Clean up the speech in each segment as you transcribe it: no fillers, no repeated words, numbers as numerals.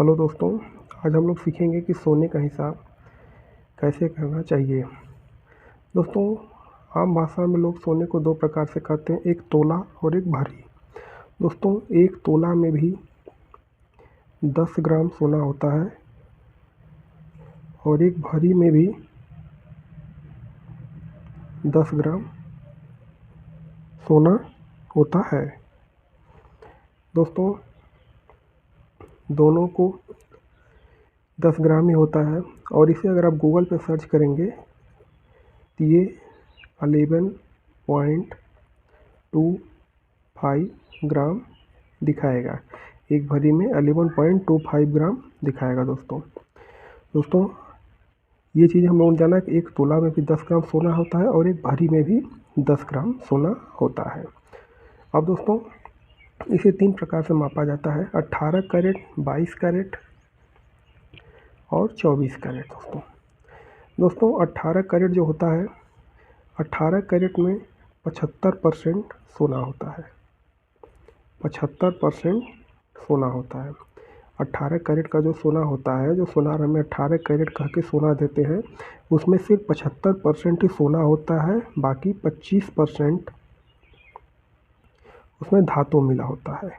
Hello दोस्तों, आज हम लोग सीखेंगे कि सोने का हिसाब कैसे करना चाहिए। दोस्तों, आम भाषा में लोग सोने को दो प्रकार से कहते हैं, एक तोला और एक भरी। दोस्तों, एक तोला में भी 10 ग्राम सोना होता है और एक भरी में भी 10 ग्राम सोना होता है। दोस्तों, दोनों को 10 ग्राम ही होता है और इसे अगर आप गूगल पे सर्च करेंगे तो ये 11.25 ग्राम दिखाएगा। एक भरी में 11.25 ग्राम दिखाएगा। दोस्तों, ये चीज़ हम लोगों ने जाना कि एक तोला में भी 10 ग्राम सोना होता है और एक भरी में भी 10 ग्राम सोना होता है। अब दोस्तों, इसे 3 प्रकार से मापा जाता है: 18 कैरेट, 22 कैरेट और 24 कैरेट। दोस्तों 18 कैरेट जो होता है, 18 कैरेट में 75% सोना होता है। 75% सोना होता है। 18 कैरेट का जो सोना होता है, जो सोनार हमें 18 कैरेट कह के सोना देते हैं, उसमें सिर्फ 75% ही सोना होता है। बाकी 25% उसमें धातु मिला होता है।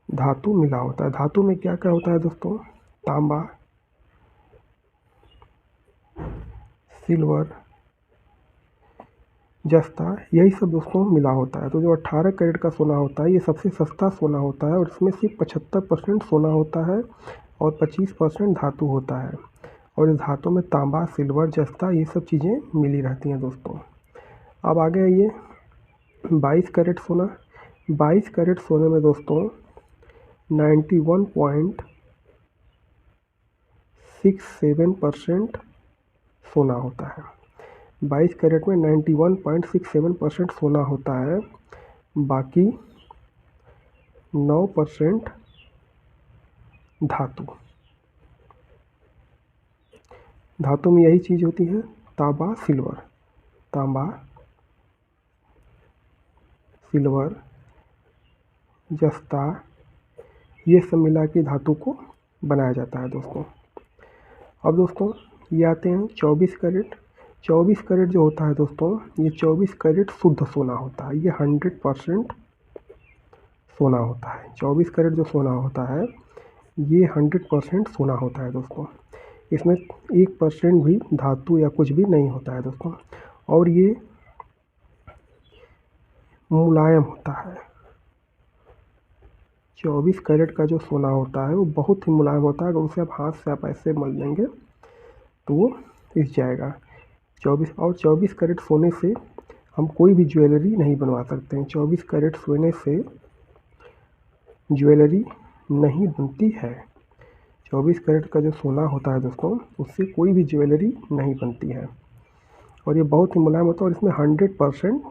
धातु मिला होता है। धातु में क्या क्या होता है दोस्तों? तांबा, सिल्वर, जस्ता, यही सब दोस्तों मिला होता है। तो जो 18 कैरेट का सोना होता है, ये सबसे सस्ता सोना होता है और इसमें सिर्फ 75% सोना होता है और 25% धातु होता है। और इस धातु में तांबा, सिल्वर, जस्ता, ये सब चीज़ें मिली रहती हैं दोस्तों। अब आगे आइए 22 कैरेट सोना। 22 कैरेट सोने में दोस्तों 91.67% सोना होता है। 22 कैरेट में 91.67% सोना होता है। बाकी 9% धातु। धातु में यही चीज़ होती है: तांबा, सिल्वर, तांबा, सिल्वर, जस्ता, ये सब मिला के धातु को बनाया जाता है दोस्तों। अब दोस्तों, ये आते हैं 24 कैरेट। 24 कैरेट जो होता है दोस्तों, ये 24 कैरेट शुद्ध सोना होता है। ये 100% सोना होता है। 24 कैरेट जो सोना होता है, ये 100% सोना होता है दोस्तों। इसमें 1% भी धातु या कुछ भी नहीं होता है दोस्तों। और ये मुलायम होता है। 24 कैरेट का जो सोना होता है वो बहुत ही मुलायम होता है। अगर उसे आप हाथ से आप ऐसे मल देंगे तो वो पिस जाएगा। 24 कैरेट सोने से हम कोई भी ज्वेलरी नहीं बनवा सकते हैं। 24 कैरेट सोने से ज्वेलरी नहीं बनती है। 24 कैरेट का जो सोना होता है दोस्तों, उससे कोई भी ज्वेलरी नहीं बनती है और ये बहुत ही मुलायम होता है और इसमें 100%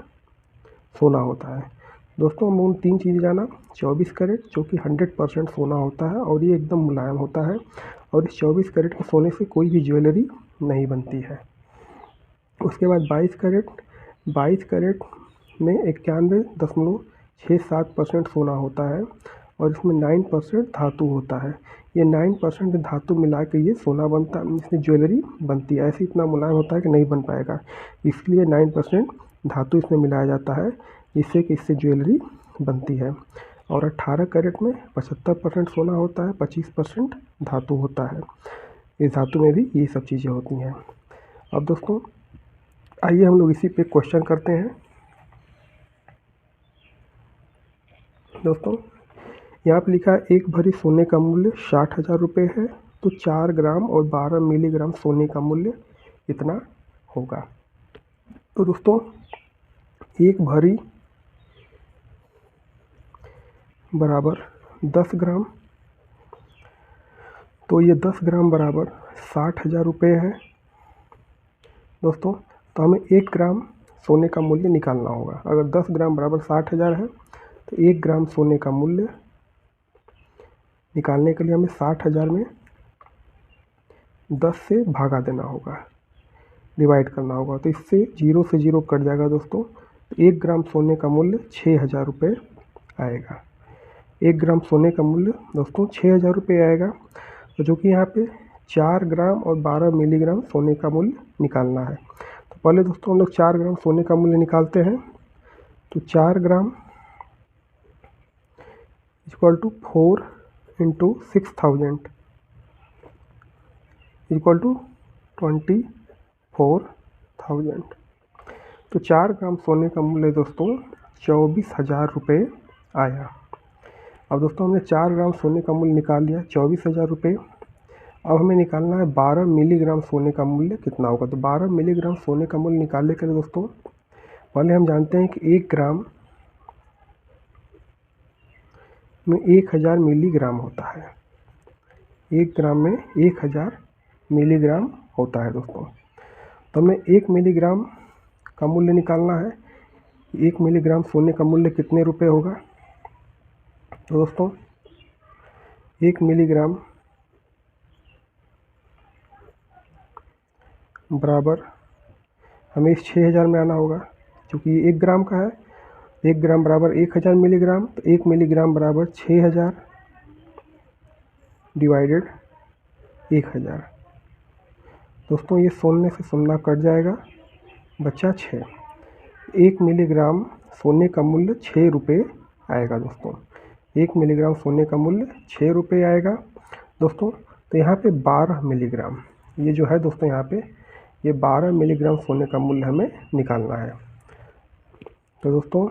सोना होता है। दोस्तों, हम लोगों ने 3 चीज़ें जाना: 24 कैरेट जो कि 100% सोना होता है और ये एकदम मुलायम होता है, और इस 24 कैरेट के सोने से कोई भी ज्वेलरी नहीं बनती है। उसके बाद 22 कैरेट। 22 कैरेट में 91.67% सोना होता है और इसमें 9% धातु होता है। ये 9% धातु मिला के ये सोना बनता है, इसमें ज्वेलरी बनती है। ऐसे इतना मुलायम होता है कि नहीं बन पाएगा, इसलिए 9% धातु इसमें मिलाया जाता है, जिससे कि इससे ज्वेलरी बनती है। और 18 कैरेट में 75% सोना होता है, 25% धातु होता है। इस धातु में भी ये सब चीज़ें होती हैं। अब दोस्तों, आइए हम लोग इसी पे क्वेश्चन करते हैं। दोस्तों, यहाँ पे लिखा है एक भरी सोने का मूल्य 60,000 रुपये है, तो 4 ग्राम और 12 मिलीग्राम सोने का मूल्य इतना होगा। तो दोस्तों, एक भरी बराबर 10 ग्राम, तो ये 10 ग्राम बराबर 60,000 रुपये है दोस्तों। तो हमें 1 ग्राम सोने का मूल्य निकालना होगा। अगर 10 ग्राम बराबर 60,000 है तो 1 ग्राम सोने का मूल्य निकालने के लिए हमें 60,000 में 10 से भागा देना होगा, डिवाइड करना होगा। तो इससे 0 से 0 कट जाएगा दोस्तों। तो 1 ग्राम सोने का मूल्य 6,000 रुपये आएगा। 1 ग्राम सोने का मूल्य दोस्तों 6,000 रुपये आएगा। तो जो कि यहाँ पे 4 ग्राम और 12 मिलीग्राम सोने का मूल्य निकालना है। तो पहले दोस्तों हम लोग 4 ग्राम सोने का मूल्य निकालते हैं। तो 4 gram equal to 4 into 6000 equal to 24,000। तो 4 ग्राम सोने का मूल्य दोस्तों 24,000 रुपये आया। अब दोस्तों हमने 4 ग्राम सोने का मूल्य निकाल लिया 24,000 रुपये। अब हमें निकालना है 12 मिलीग्राम सोने का मूल्य कितना होगा। तो 12 मिलीग्राम सोने का मूल्य निकालने के लिए दोस्तों पहले हम जानते हैं कि 1 ग्राम में 1000 मिलीग्राम होता है। 1 ग्राम में 1000 मिलीग्राम होता है दोस्तों। तो हमें 1 मिलीग्राम का मूल्य निकालना है। 1 मिलीग्राम सोने का मूल्य कितने रुपए होगा। तो दोस्तों 1 मिलीग्राम बराबर हमें इस 6000 में आना होगा, क्योंकि ये 1 ग्राम का है। 1 ग्राम बराबर 1000 मिलीग्राम। तो 1 मिलीग्राम बराबर 6000 डिवाइडेड 1000। दोस्तों ये सोने से सोना कट जाएगा, बचा 6। 1 मिलीग्राम सोने का मूल्य 6 रुपये आएगा दोस्तों। 1 मिलीग्राम सोने का मूल्य 6 रुपये आएगा दोस्तों। तो यहाँ पे 12 मिलीग्राम ये जो है दोस्तों, यहाँ पे ये 12 मिलीग्राम सोने का मूल्य हमें निकालना है। तो दोस्तों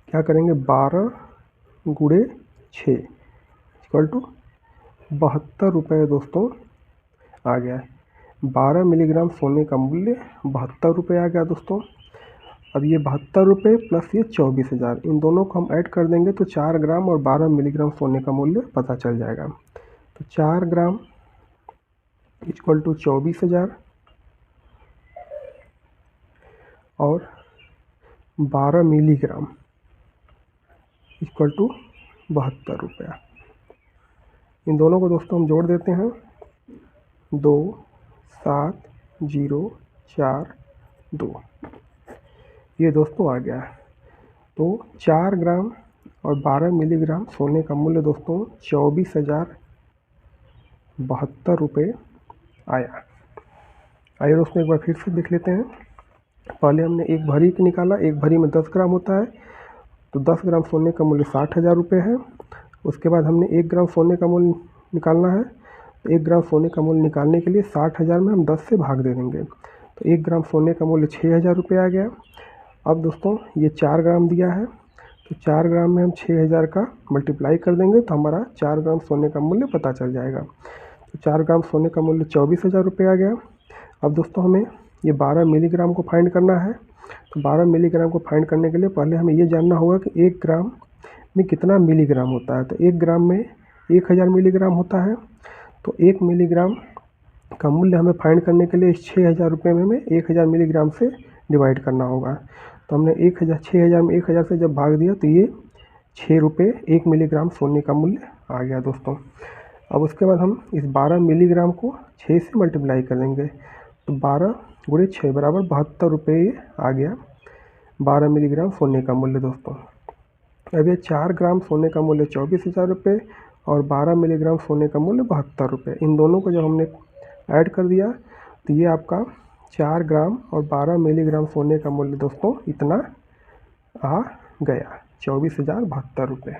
क्या करेंगे, 12 गुणे 6 इक्वल टू 72 रुपये दोस्तों आ गया है। 12 मिलीग्राम सोने का मूल्य 72 रुपये आ गया दोस्तों। अब ये 72 रुपये प्लस ये 24,000, इन दोनों को हम ऐड कर देंगे तो 4 ग्राम और 12 मिलीग्राम सोने का मूल्य पता चल जाएगा। तो 4 ग्राम इक्वल टू 24,000 और 12 मिलीग्राम इक्वल टू 72 रुपया। इन दोनों को दोस्तों हम जोड़ देते हैं। 2 7 0 4 2 ये दोस्तों आ गया। तो 4 ग्राम और 12 मिलीग्राम सोने का मूल्य दोस्तों 24,072 रुपये आया। आइए दोस्तों एक बार फिर से देख लेते हैं। पहले हमने एक भरी की निकाला, एक भरी में 10 ग्राम होता है। तो 10 ग्राम सोने का मूल्य 60,000 रुपये है। उसके बाद हमने 1 ग्राम सोने का मूल्य निकालना है। तो 1 ग्राम सोने का मूल्य निकालने के लिए 60,000 में हम 10 से भाग दे देंगे। तो 1 ग्राम सोने का मूल्य 6,000 रुपये आ गया। अब दोस्तों ये 4 ग्राम दिया है, तो 4 ग्राम में हम 6,000 का मल्टीप्लाई कर देंगे तो हमारा 4 ग्राम सोने का मूल्य पता चल जाएगा। तो 4 ग्राम सोने का मूल्य 24,000 रुपये आ गया। अब दोस्तों हमें ये 12 मिलीग्राम को फाइंड करना है। तो 12 मिलीग्राम को फाइंड करने के लिए पहले हमें ये जानना होगा कि 1 ग्राम में कितना मिलीग्राम होता है। तो 1 ग्राम में 1000 मिलीग्राम होता है। तो 1 मिलीग्राम का मूल्य हमें फाइंड करने के लिए 6,000 रुपये में हमें 1000 मिलीग्राम से डिवाइड करना होगा। तो हमने 6,000 में 1000 से जब भाग दिया तो ये 6 रुपये 1 मिलीग्राम सोने का मूल्य आ गया दोस्तों। अब उसके बाद हम इस 12 मिलीग्राम को 6 से मल्टीप्लाई कर देंगे। तो 12 गुणे 6 बराबर 72 रुपये आ गया 12 मिलीग्राम सोने का मूल्य दोस्तों। अब ये 4 ग्राम सोने का मूल्य 24,000 रुपये और 12 मिलीग्राम सोने का मूल्य 72 रुपये। इन दोनों को जब हमने ऐड कर दिया तो ये आपका 4 ग्राम और 12 मिलीग्राम सोने का मूल्य दोस्तों इतना आ गया 24,072 रुपये।